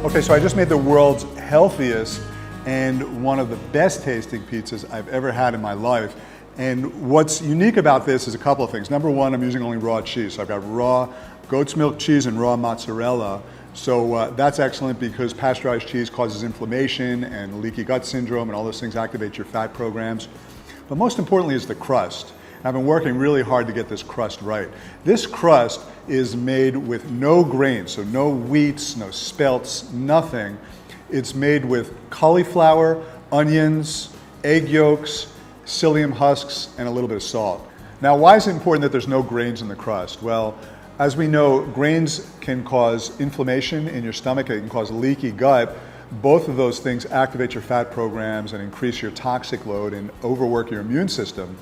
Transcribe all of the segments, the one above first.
Okay, so I just made the world's healthiest and one of the best tasting pizzas I've ever had in my life. And what's unique about this is a couple of things. Number one, I'm using only raw cheese. So I've got raw goat's milk cheese and raw mozzarella. So that's excellent because pasteurized cheese causes inflammation and leaky gut syndrome, and all those things activate your fat programs. But most importantly is the crust. I've been working really hard to get this crust right. This crust is made with no grains, so no wheats, no spelts, nothing. It's made with cauliflower, onions, egg yolks, psyllium husks, and a little bit of salt. Now, why is it important that there's no grains in the crust? Well, as we know, grains can cause inflammation in your stomach, it can cause leaky gut. Both of those things activate your fat programs and increase your toxic load and overwork your immune system.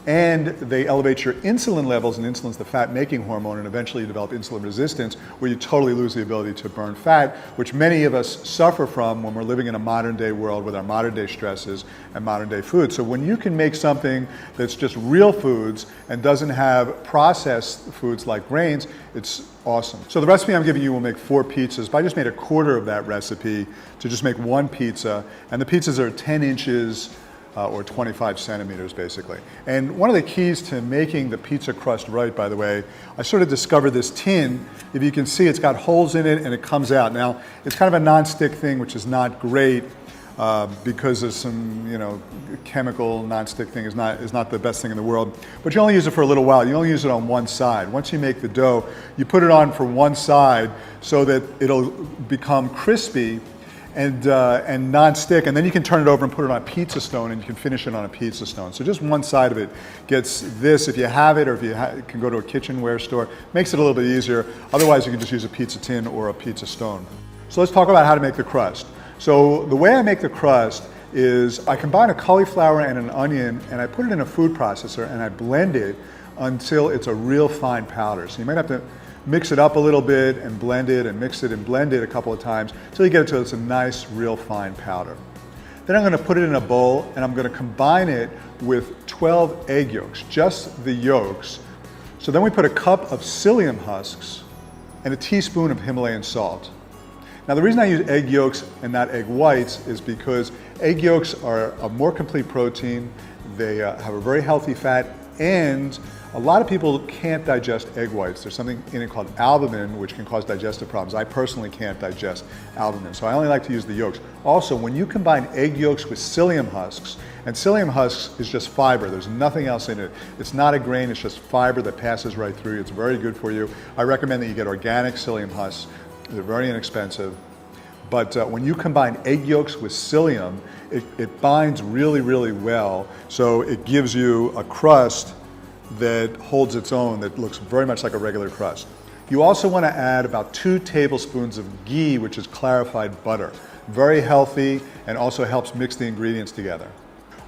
And they elevate your insulin levels, and insulin's the fat-making hormone, and eventually you develop insulin resistance, where you totally lose the ability to burn fat, which many of us suffer from when we're living in a modern-day world with our modern-day stresses and modern-day food. So when you can make something that's just real foods and doesn't have processed foods like grains, it's awesome. So the recipe I'm giving you will make 4 pizzas, but I just made a quarter of that recipe to just make 1 pizza, and the pizzas are 10 inches or 25 centimeters basically. And one of the keys to making the pizza crust right, by the way, I sort of discovered this tin. If you can see, it's got holes in it and it comes out. Now, it's kind of a non-stick thing, which is not great because there's some, chemical non-stick thing is not the best thing in the world. But you only use it for a little while. You only use it on one side. Once you make the dough, you put it on for one side so that it'll become crispy and non-stick, and then you can turn it over and put it on a pizza stone, and you can finish it on a pizza stone. So just one side of it gets this, if you have it, or if you can go to a kitchenware store, makes it a little bit easier. Otherwise, you can just use a pizza tin or a pizza stone. So let's talk about how to make the crust. So the way I make the crust is I combine a cauliflower and an onion, and I put it in a food processor, and I blend it until it's a real fine powder. So you might have to mix it up a little bit and blend it and mix it and blend it a couple of times until you get it to it's a nice, real fine powder. Then I'm going to put it in a bowl and I'm going to combine it with 12 egg yolks, just the yolks. So then we put a cup of psyllium husks and a teaspoon of Himalayan salt. Now the reason I use egg yolks and not egg whites is because egg yolks are a more complete protein, they have a very healthy fat, and a lot of people can't digest egg whites. There's something in it called albumin, which can cause digestive problems. I personally can't digest albumin, so I only like to use the yolks. Also, when you combine egg yolks with psyllium husks, and psyllium husks is just fiber, there's nothing else in it. It's not a grain, it's just fiber that passes right through you. It's very good for you. I recommend that you get organic psyllium husks. They're very inexpensive. But when you combine egg yolks with psyllium, it binds really, really well, so it gives you a crust that holds its own, that looks very much like a regular crust. You also want to add about 2 tablespoons of ghee, which is clarified butter. Very healthy and also helps mix the ingredients together.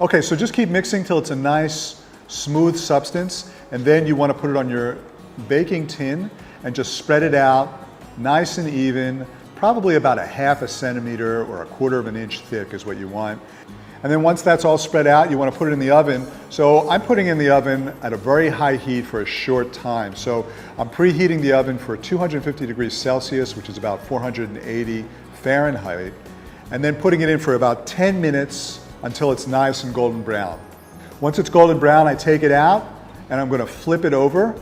Okay, so just keep mixing till it's a nice, smooth substance, and then you want to put it on your baking tin and just spread it out nice and even, probably about a ½ centimeter or a ¼ of an inch thick is what you want. And then once that's all spread out, you want to put it in the oven. So I'm putting it in the oven at a very high heat for a short time. So I'm preheating the oven for 250 degrees Celsius, which is about 480 Fahrenheit, and then putting it in for about 10 minutes until it's nice and golden brown. Once it's golden brown, I take it out and I'm going to flip it over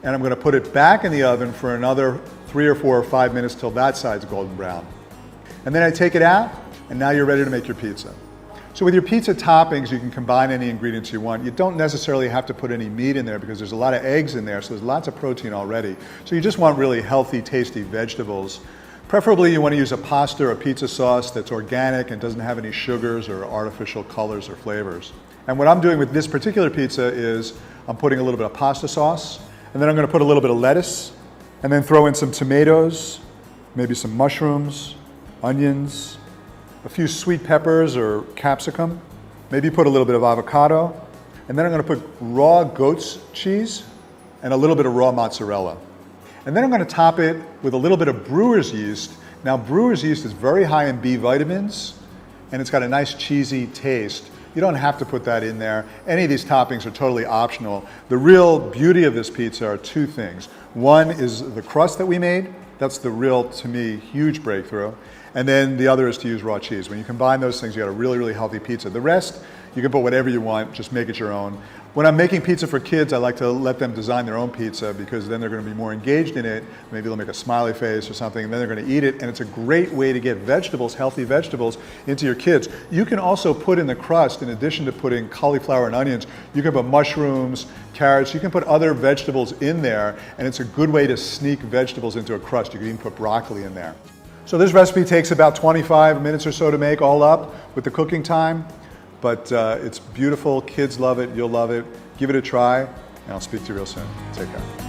and I'm going to put it back in the oven for another 3 or 4 or 5 minutes till that side's golden brown. And then I take it out, and now you're ready to make your pizza. So with your pizza toppings, you can combine any ingredients you want. You don't necessarily have to put any meat in there because there's a lot of eggs in there, so there's lots of protein already. So you just want really healthy, tasty vegetables. Preferably you want to use a pasta or a pizza sauce that's organic and doesn't have any sugars or artificial colors or flavors. And what I'm doing with this particular pizza is I'm putting a little bit of pasta sauce, and then I'm going to put a little bit of lettuce, and then throw in some tomatoes, maybe some mushrooms, onions, a few sweet peppers or capsicum, maybe put a little bit of avocado, and then I'm going to put raw goat's cheese and a little bit of raw mozzarella. And then I'm going to top it with a little bit of brewer's yeast. Now brewer's yeast is very high in B vitamins and it's got a nice cheesy taste. You don't have to put that in there. Any of these toppings are totally optional. The real beauty of this pizza are 2 things. One is the crust that we made, That's the real, to me, huge breakthrough. And then the other is to use raw cheese. When you combine those things, you got a really, really healthy pizza. The rest, you can put whatever you want, just make it your own. When I'm making pizza for kids, I like to let them design their own pizza because then they're going to be more engaged in it. Maybe they'll make a smiley face or something, and then they're going to eat it. And it's a great way to get vegetables, healthy vegetables, into your kids. You can also put in the crust, in addition to putting cauliflower and onions, you can put mushrooms, carrots, you can put other vegetables in there, and it's a good way to sneak vegetables into a crust. You can even put broccoli in there. So this recipe takes about 25 minutes or so to make all up with the cooking time. But it's beautiful, kids love it, you'll love it. Give it a try, and I'll speak to you real soon. Take care.